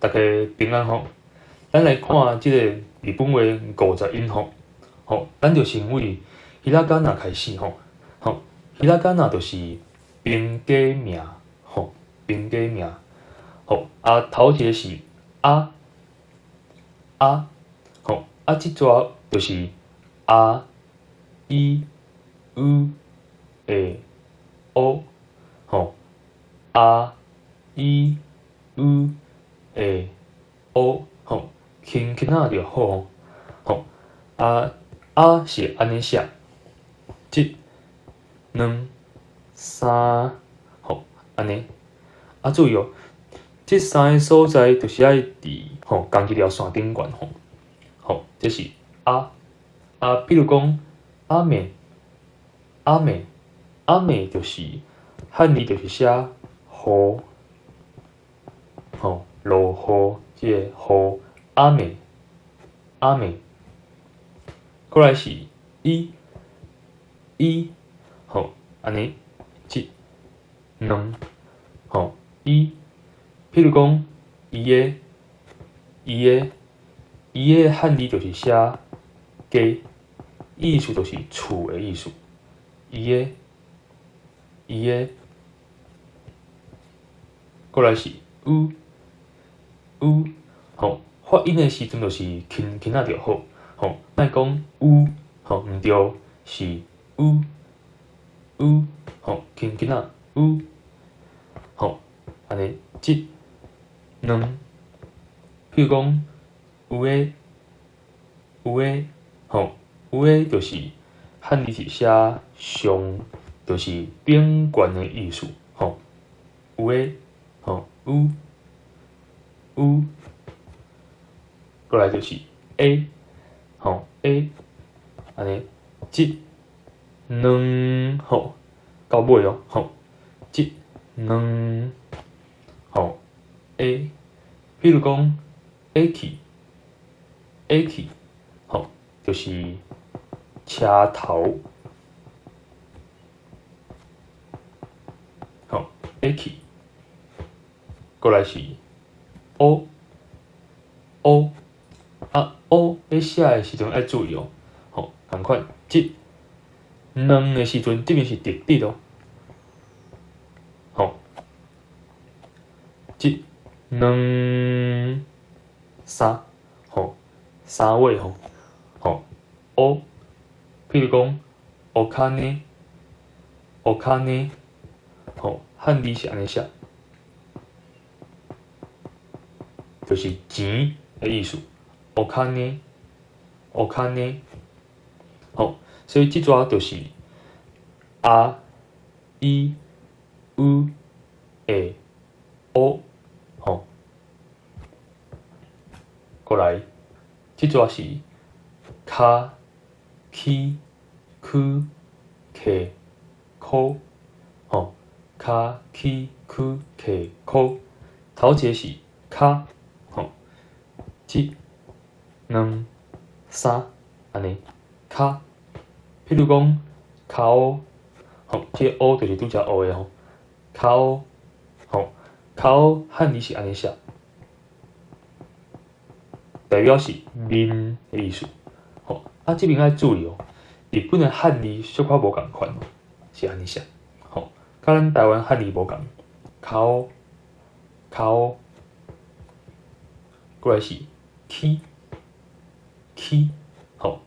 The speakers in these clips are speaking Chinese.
大家平安吼。咱来看即个日本话50音吼，咱就先为希拉嘎纳开始吼，希拉嘎纳就是平假名平假名，头一个是啊，即撮就是啊、伊、u、诶、o，啊、伊、u、诶、o，轻轻仔就好是安尼写，一、两、三，安尼。注意哦，这三个所在就是爱伫同一条线顶悬这是比如讲阿美，就是汉字就是写雨，落雨，即个雨阿美，过来是伊，安尼一、两，伊，譬如讲伊的汉字就是写家，意思就是厝的意思。伊的，过来是u，发音的时阵就是轻轻仔就好，莫讲u，毋对，是 u，轻轻仔 u，安尼一、两，譬如讲有诶，就是汉字是写上，就是顶悬的意思，有诶，u，过来就是 a，安尼一、两，到尾哦，一、两，a，比如讲 a 去，就是车头，a 去，过来是 o， 要写的时阵要注意哦，同款一、两的时阵，这边是直直哦，一、两、三，三尾o，譬如讲お金，汉字是安尼写，就是钱的意思。お金，所以这撮就是啊、伊、u、诶、o，过来，这撮是卡、起、区、客、口，卡、起、区、客、口。头一个是卡，一、两、三，安尼卡。譬如讲卡乌，这个乌就是拄则乌的卡乌，卡乌汉字是安尼写，代表是面的意思。这边要注意哦，日本的汉字小可无共款，是安尼写，甲咱台湾汉字无共，卡乌，过来是起，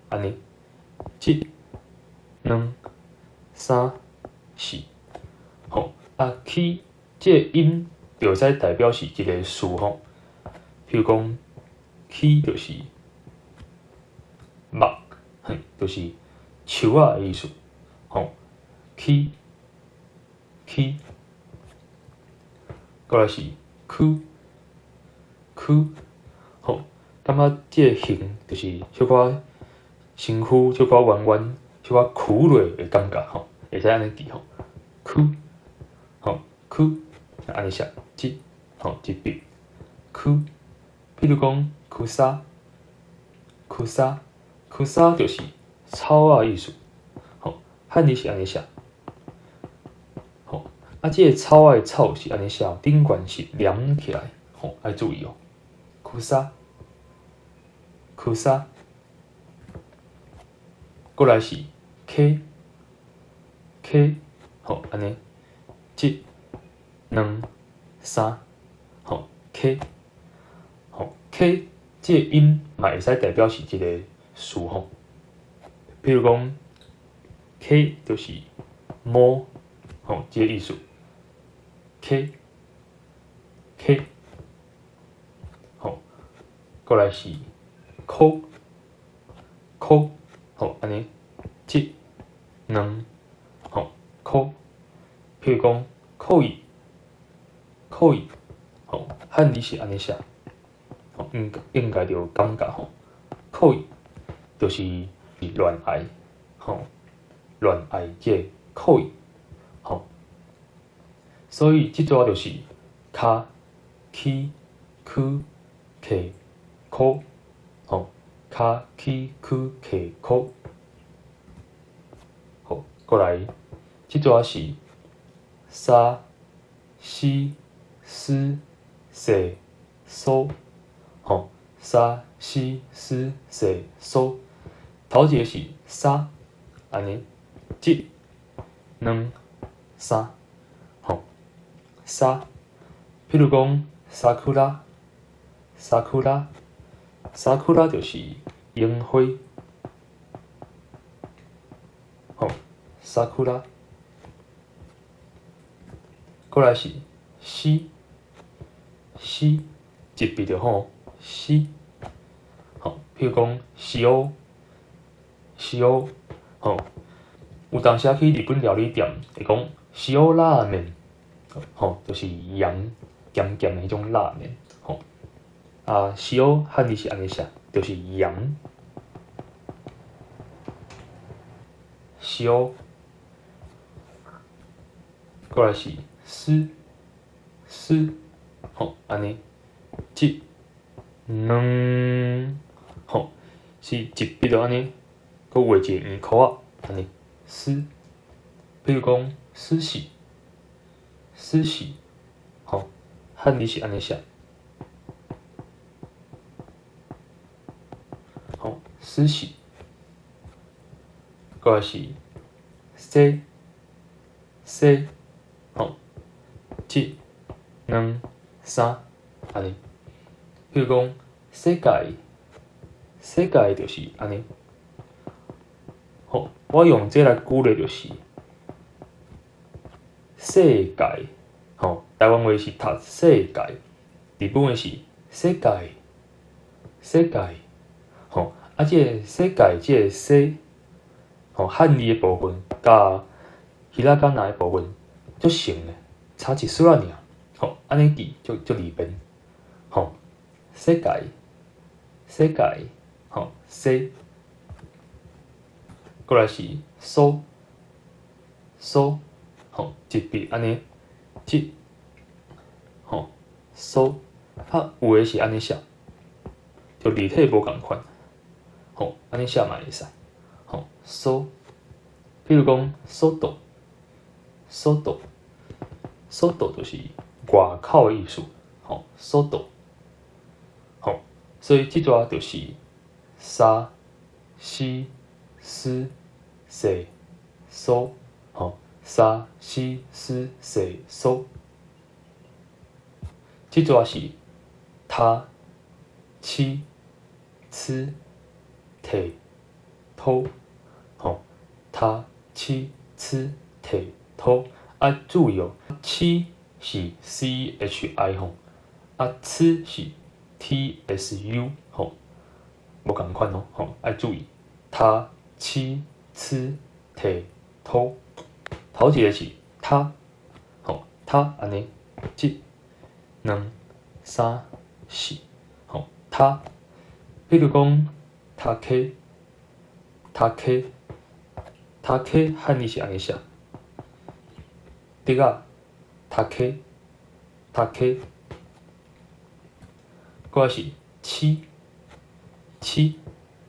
安尼一、两、三、四，起这个音就会使代表是一个事譬如讲起就是木，就是树仔的意思，起，过来是区，感觉这个形就是小可身躯小可弯弯，小可曲落的感觉会使安尼记区，安尼写一笔区，譬如讲库沙就是草仔意思，汉字是安尼写，这个草仔的草是安尼写，顶悬是连起来，要注意哦。库萨，库萨，过来是 K，K， 好，安尼，一、两、三，好 K， 好 K， 这个音嘛会使代表是一个词吼，比如讲 K 就是摸，吼，这个意思 K，K， 好，过来是扣，扣，好，安尼，一、两，好，扣，譬如讲扣一，扣一，好，汉字是安尼写，吼，应该就有感觉吼，扣一就是恋爱，吼，恋爱这个扣一，吼，所以这组就是卡、起、去、客、口，吼，卡、起、去、客、口，好，过来，这组是沙、西、斯、西、苏，吼，沙、西、斯、西、苏，头一个是沙，安尼，一、两、三，吼，沙，譬如讲sakura，sakura，sakura 就是樱花，吼，sakura，过来是西，西，一笔就好，西，吼，譬如讲西欧，吼，有当时去日本料理店会讲西欧拉面，吼，就是盐咸咸的迄种拉面，吼，啊，西欧汉字是安尼写，就是盐，西欧，过来是丝，吼，安尼，一、两，吼，是一笔就安尼，佮画一个圆箍仔，安尼，丝，比如讲寿司，吼，汉字是安尼写，吼，寿司，过来是西，吼，一、两、三，安尼，比如讲世界就是安尼，好，我用这来举例就是世界，吼，台湾话是读世界，日本话是世界，吼，啊，这个世界这个世，吼，汉字的部分甲希腊干那的部分足像的，差一丝仔尔，吼，安尼记足利便，吼，世界，吼，世，过来是苏，吼，一笔安尼，一，吼，苏，啊，有诶是安尼写，就字体无共款，吼，安尼写嘛会使，吼，苏，比如讲速度就是外口的意思，吼，速度，吼，所以即段就是沙、西、斯、西、苏，吼，沙、西、斯、西、苏，即段是他、七、吃、摕、偷，吼，他、七、吃、摕、偷，啊，注意哦，七是 chi 吼，啊，吃是 tsu 吼，无共款哦，吼，爱注意，他、七、吃、摕、偷，头一个是他，吼，他安尼，一、两、三、四，吼，他，比如讲读课汉字是安尼写，竹仔读课，过来是七，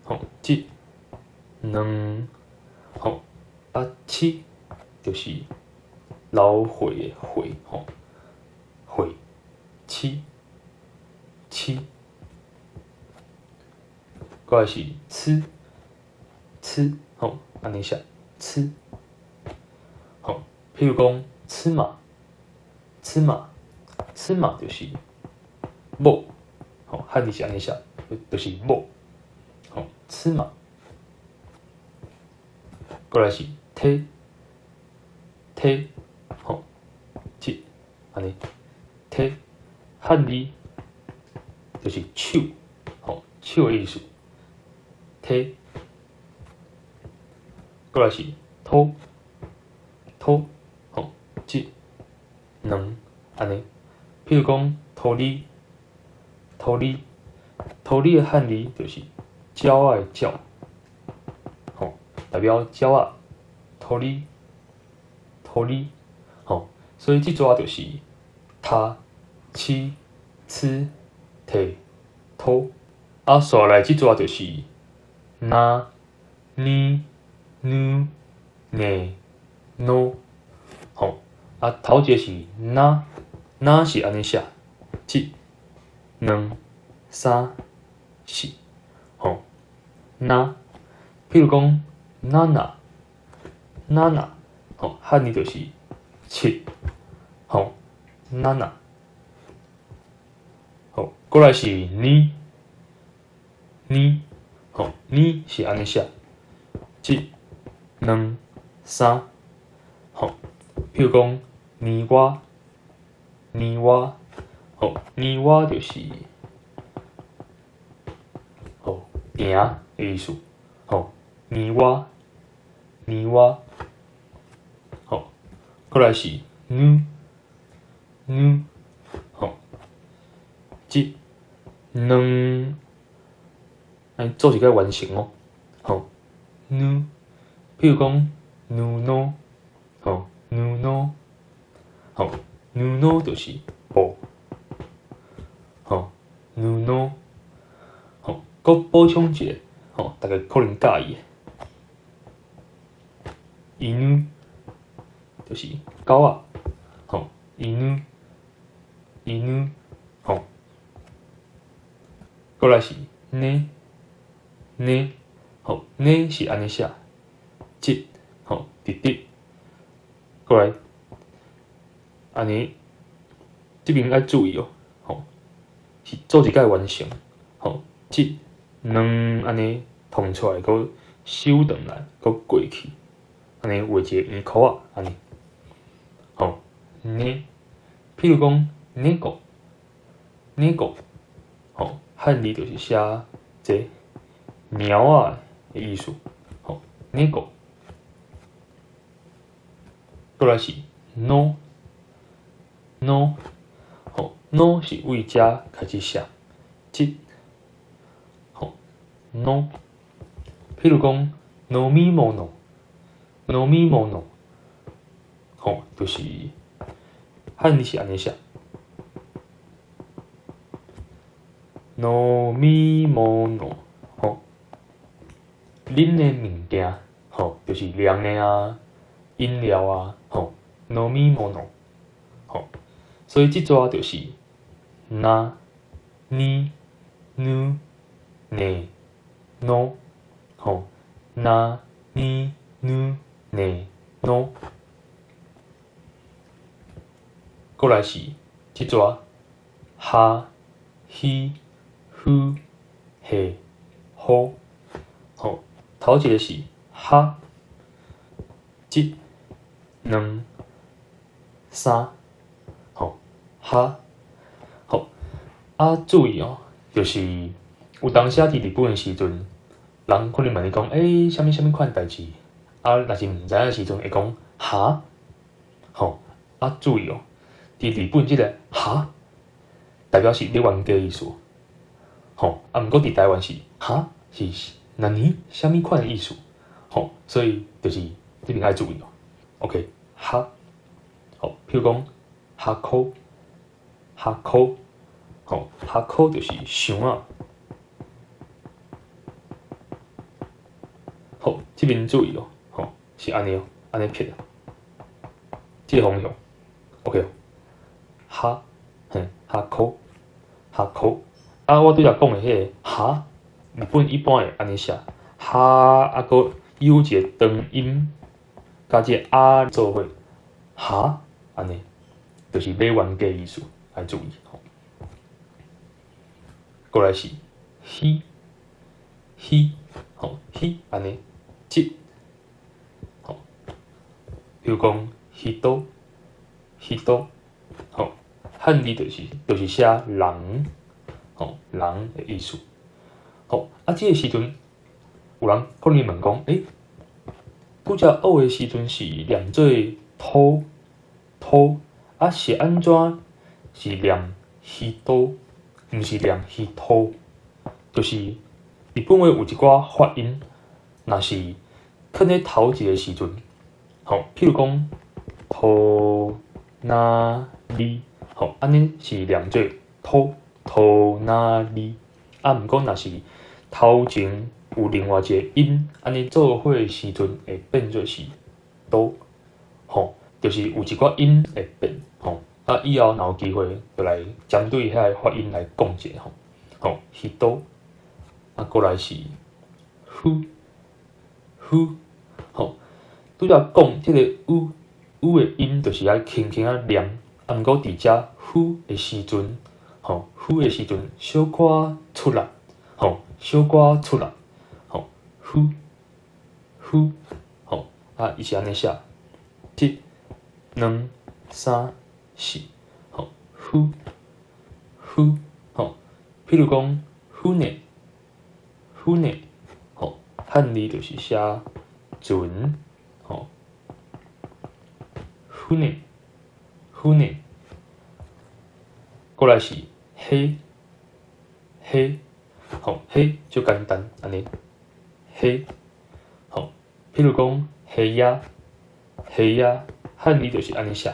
吼，一、两，吼，啊，七就是老岁的岁，吼，岁，七，过来是吃，吼，安尼写吃，吼，譬如讲吃嘛就是某，吼，汉字是安尼写，就是某，吼，吃嘛。过来是体，吼，即安尼体，汉字就是手，吼，手的意思，体。过来是土，吼，即两安尼。譬如讲土里的汉字就是鸟仔的鸟，吼，代表鸟仔，土里，吼，所以即组就是他、七、吃、摕、土。啊，刷来即组就是那、呢、nu、呢、no，吼，啊，头一个是那是安尼写，一、两、三、四，吼，那，譬如讲娜，吼，汉字就是七，吼，娜，好，过来是呢，吼，呢是安尼写，一、两、三，吼，譬如讲泥蛙，吼，泥蛙就是吼行的意思，吼，泥蛙，吼，过来是nu，吼，即两，安做一个完成哦，吼，nu，譬如讲no，吼，no，就是布，吼，no，吼，搁补充一个，吼，大家可能介意的，inu，就是狗仔，吼，inu，吼，过来是呢，吼，呢是安尼写，一，吼，直直，过来，安尼，这边要注意哦，吼，是做一个完成，吼，一、两安尼通出来，搁收转来，搁过去，安尼画一个圆箍仔，安尼，吼，呢，譬如讲猫，吼，汉字就是写这猫仔的意思，吼，猫。过来是 no，吼 no 是为遮开始写，即，吼 no，譬如讲 no mi mono，吼，就是汉字是安尼写 no mi mono，吼，啉的物件，吼，就是凉的啊，饮料啊，吼 no mi mono，吼，所以即组就是那、呢、nu、呢、no，吼，那、呢、nu、呢、no。过来是即组哈、hi、hu、he、ho，吼，头一个是哈，一、两、三，吼，哈，好，啊，注意哦，就是有当时伫日本的时阵，人可能问你讲，啥物款代志，啊，若是毋知影时阵会讲哈，吼，啊，注意哦，伫日本即个哈，代表是你冤家意思，吼，啊，毋过伫台湾是哈是哪尼啥物款的意思，吼，所以就是这边爱注意哦。OK， 哈，好，譬如讲哈口，吼，哈口就是箱啊。好，这边注意哦，吼，是安尼哦，安尼撇的，这个方向 ，OK 哦，哈，哈口，啊，我拄则讲的迄个哈，日本一般会安尼写，哈啊个有一个长音，加一个啊做伙，哈安尼，就是买冤家意思，爱注意吼。过来是hi hi 吼 hi 安尼，即吼，比如讲hito 吼，汉字就是写人吼人的意思。吼啊，即个时阵有人可能问讲，拄则学的时阵是念做土啊，是安怎是念hito，毋是念hito，就是日本话有一寡发音，若是囥咧头一个时阵，吼，譬如讲土那里，吼，安尼是念做土那里，啊，毋过若是头前有另外一个音，安尼做伙的时阵会变做是都，吼，就是有一寡音会变，吼，啊，以后若有机会就来针对遐个发音来讲者，吼，hito，啊，过来是hu，吼，拄则讲即个u 的音，就是爱轻轻啊念，啊，毋过伫遮hu的时阵，吼，hu的时阵小可出力，吼，小可出力，吼，hu，吼，啊，伊是安尼写，一、两、三、四，吼，hu，吼，譬如讲船，吼，汉字就是写船，吼，船，过来是黑，吼，黑就简单安尼，黑，吼，譬如讲黑鸭，汉字就是安尼写，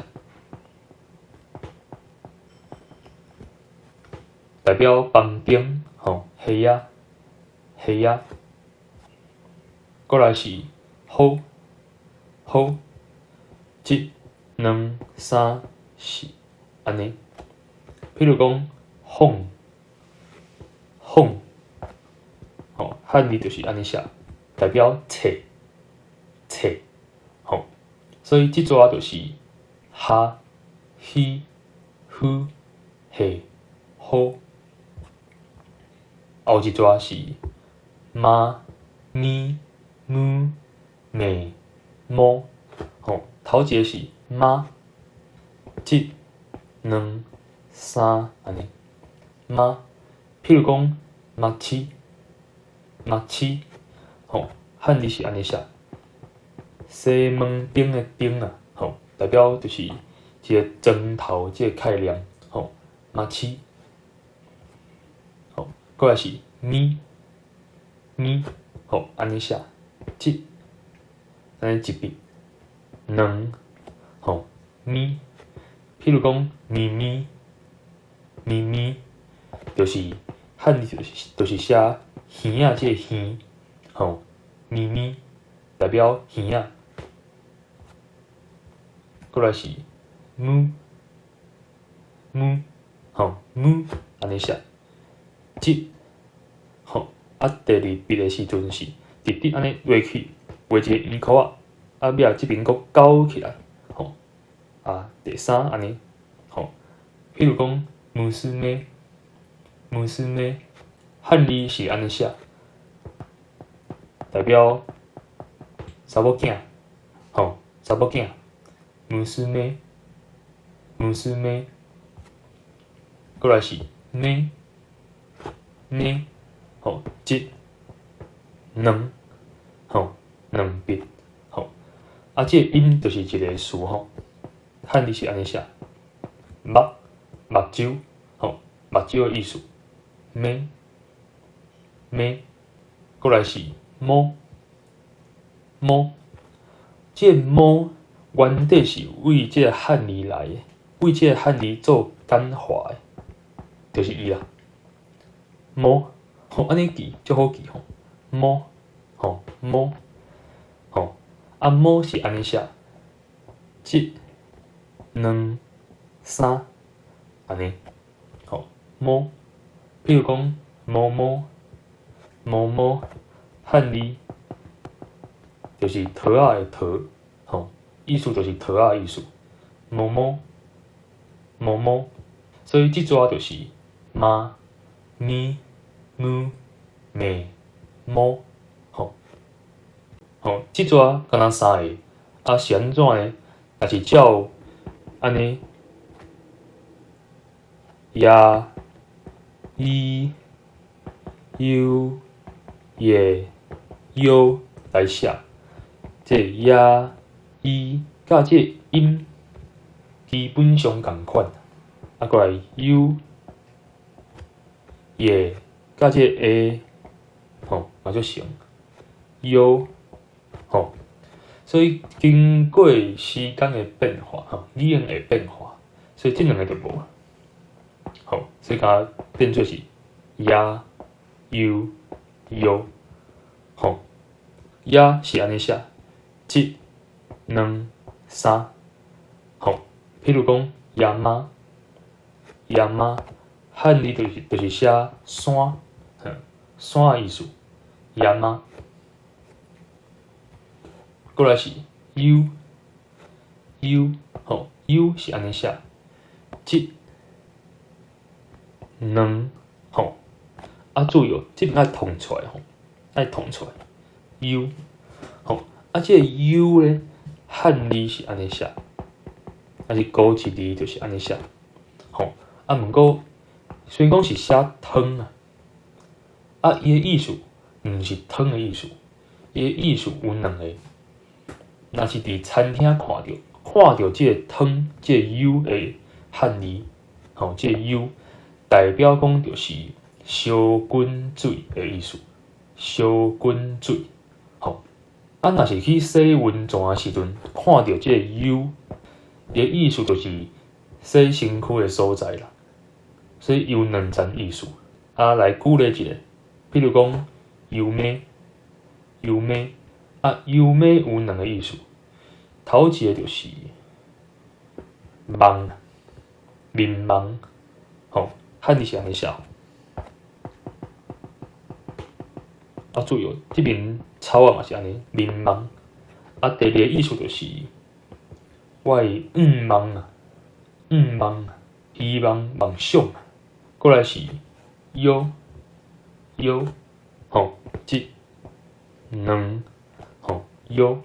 代表房间，吼，黑鸭，过来是好，一、两、三、四，安尼。譬如讲哄，吼，汉字就是安尼写，代表册，吼，所以即撮就是哈、hi、hu、嘿、好，后一撮是妈、咪、mu、妹、mo，吼，头一个是妈，一、两、三安尼，妈，譬如讲目糍，吼，汉字是安尼写，西门町的町啊，吼，代表就是一个砖头这个概念，吼，目糍，吼，过来是咪，吼，安尼写，一，安尼一笔，两，吼，咪，譬如讲咪，就是汉字就是写耳仔这个耳，吼，咪，代表耳仔。过来是mu，吼，mu 安尼写，一，吼，啊，第二笔的时阵是直直安尼画起，画一个圆箍仔，啊，尾仔即边佫勾起来，吼，啊，第三安尼，吼，譬如讲娘，汉字是安尼写，代表查某囝，吼，查某囝，娘，过来是呢，吼，一、两，吼，两笔，吼，啊，这个音就是一个词吼，汉字是安尼写，目睭，吼，目睭的意思，咩，过来是摸，这个摸原底是为这个汉字来的，为这个汉字做简化的，就是伊啦。摸，吼，安尼记足好记吼，摸，啊摸是安尼写，一、两、三，安尼，吼，摸，比如讲摸，某某汉字就是桃仔的桃，吼，意思就是桃仔的意思。某某某某，所以即撮就是妈、咪、母、妹、某，吼吼，即撮敢若三个，啊是安怎呢？若是照安尼呀、伊、优、也、优来写，即呀、伊甲即音基本上共款，啊过来优、也甲即个吼嘛就像优吼，所以经过时间的变化，吼语言的变化，所以即两个就无。好，所以甲变做是呀、优、优，吼，呀是安尼写，一、两、三，吼，譬如讲呀妈，呀妈，汉字就是写山，山的意思，呀妈。过来是优，优，吼，优是安尼写，一、两，吼。啊，注意哦，即边爱通出来吼，爱通出来。U， 吼，啊，即个 U 咧，汉字是安尼写，啊是古字字就是安尼写，吼。啊，毋过虽然讲是写汤啊，啊，伊个意思毋是汤的意思，伊个意思有两个。若是伫餐厅看到即个汤，即个 U 的汉字，吼，即个 U 代表讲就是烧滚水的意思，烧滚水，吼。啊，若是去洗温泉的时阵，看到即个 U， 伊个意思就是洗身躯的所在啦，所以有两层意思。啊，来举例一个，比如讲油妹，油妹，啊，油妹有两个意思，头一个就是梦，面梦，吼，汉字是安尼写。啊，注意哦，即边草啊嘛是安尼，面梦。啊，第二个意思就是我的愿望啊，愿望啊，希望、梦想啊。过来是腰，腰，吼，一、两，吼，腰。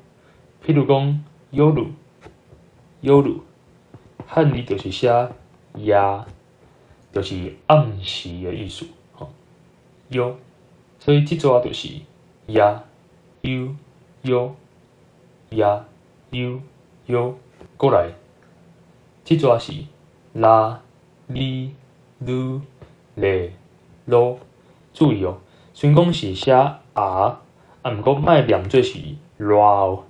譬如讲夜，夜，汉字就是写夜，就是暗时的意思，吼，夜。所以即撮就是呀、优、优、呀、优、优。过来，即撮是啦、哩、噜、咧、咯。注意哦，虽然讲是写啊，毋过莫念做是啦哦，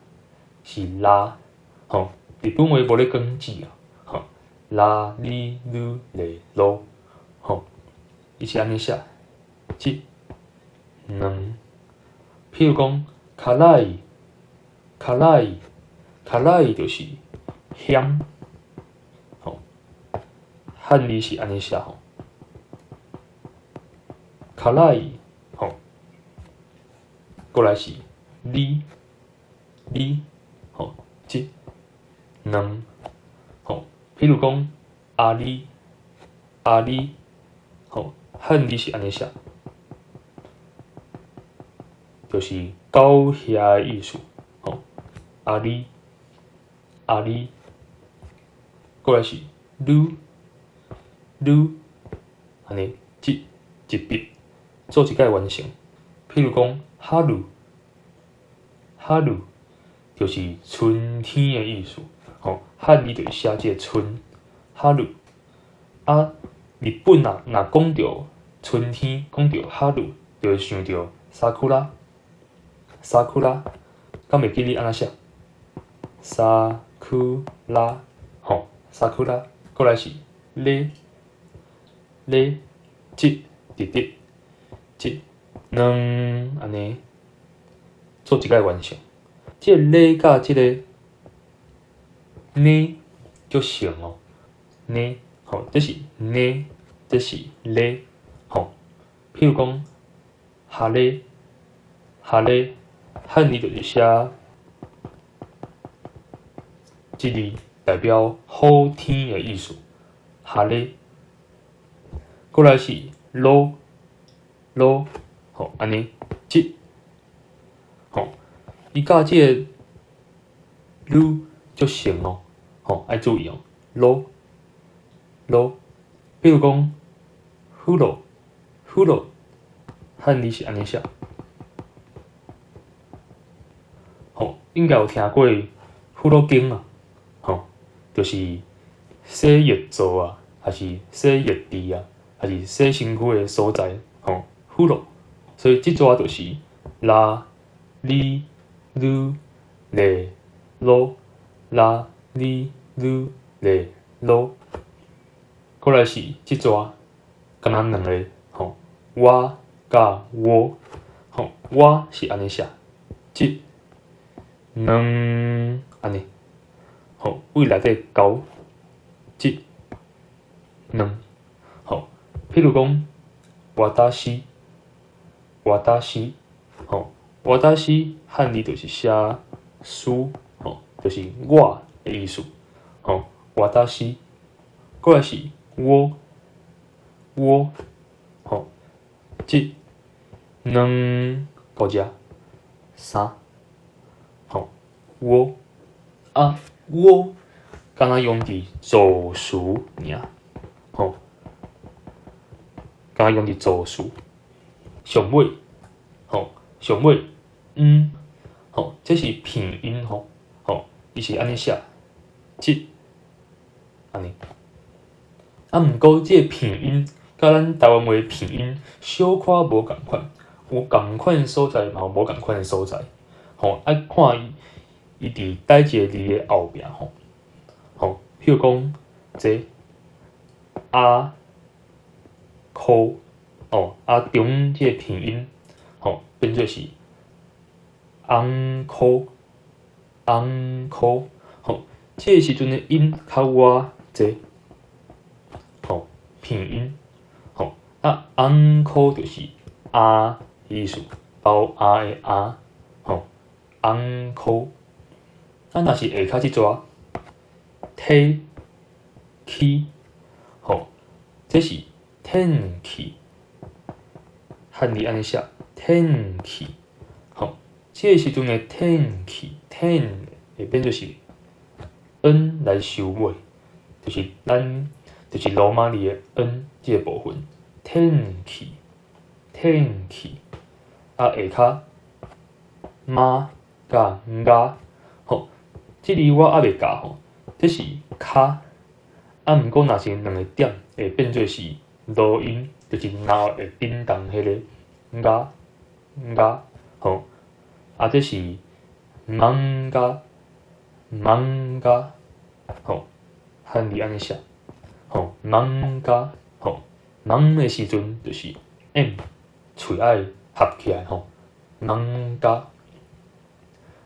是啦，吼。日本话无咧讲字啊，吼，啦、哩、噜、咧、咯，吼，伊是安尼写，一、两。譬如讲，卡拉伊，卡拉伊，卡拉伊就是咸，吼，汉字是安尼写吼，卡拉伊，吼，过来是哩，哩，吼，一、两，吼，譬如讲阿里，阿里，吼，汉字是安尼写。就是高遐的意思，吼，阿里，阿里，过来是噜，噜，安尼一笔做一摆完成。譬如讲哈鲁，哈鲁就是春天的意思，吼，汉字就是写即个春，哈鲁。啊，日本若讲到春天，讲到哈鲁，就会想到sakura。sakura，敢袂记你安怎写？sakura，吼，sakura，过来是咧，咧，一，直直，一，两，安尼做一摆完成。即个咧甲即个呢足像哦，呢，吼，这是呢，这是咧，吼。譬如讲哈咧，汉字就是写即字代表好天的意思，哈咧。过来是咯，吼，安尼，即，吼，伊甲即个噜足像哦，吼，爱注意哦，咯，比如讲，呼噜，汉字是安尼写，吼，应该有听过呼噜经啊，吼，就是洗浴座啊，还是洗浴池啊，还是洗身躯的所在，吼，呼噜。所以即抓就是啦、哩、噜、咧、咯，啦、哩、噜、咧、咯。过来是即抓，敢若两个，吼，我甲我，吼，我是安尼写，即两安尼，吼，为内底交，即两，吼，譬如讲，私，吼，私汉字就是写书，吼，就是我的意思，吼，私。过来是我，吼，即两个只三，吼，我敢若用伫助词尔，吼，敢若用伫助词。上尾，吼，吼，这是拼音吼，伊是安尼写，即安尼。啊，毋过即个拼音甲咱台湾话拼音小可无共款，有共款的所在，嘛有无共款的所在。吼，爱看伊伫叨一个字的后壁吼，譬如讲这啊、箍，中即个拼音，变做是昂箍，即个时阵的音较晏济。拼音，昂箍就是意思，包的昂箍。若是下骹即撮天气，这是天气，汉字安尼写天气，即个时阵的天气，天会变做是 n 来收尾，就是罗马字的 n 即个部分，天气，下骹马甲牙，即字我还袂教这是骹，毋过若是两个点会变做是落音，就是脑会震动迄个牙，这是芒牙，汉字安尼写。芒牙，芒的时阵就是 m 喙爱合起来芒牙。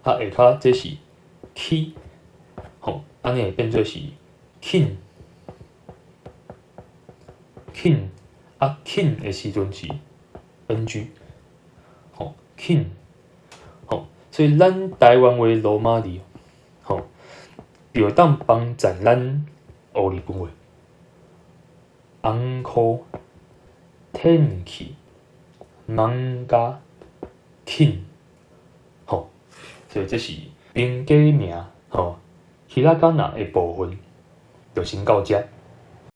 下骹这是起，安尼会变做是紧，紧的时阵是 ng，紧，所以咱台湾话罗马字，就当帮助咱学日本话。昂箍，天气，芒牙，紧，所以这是平假名，希腊假那的部分就先到这。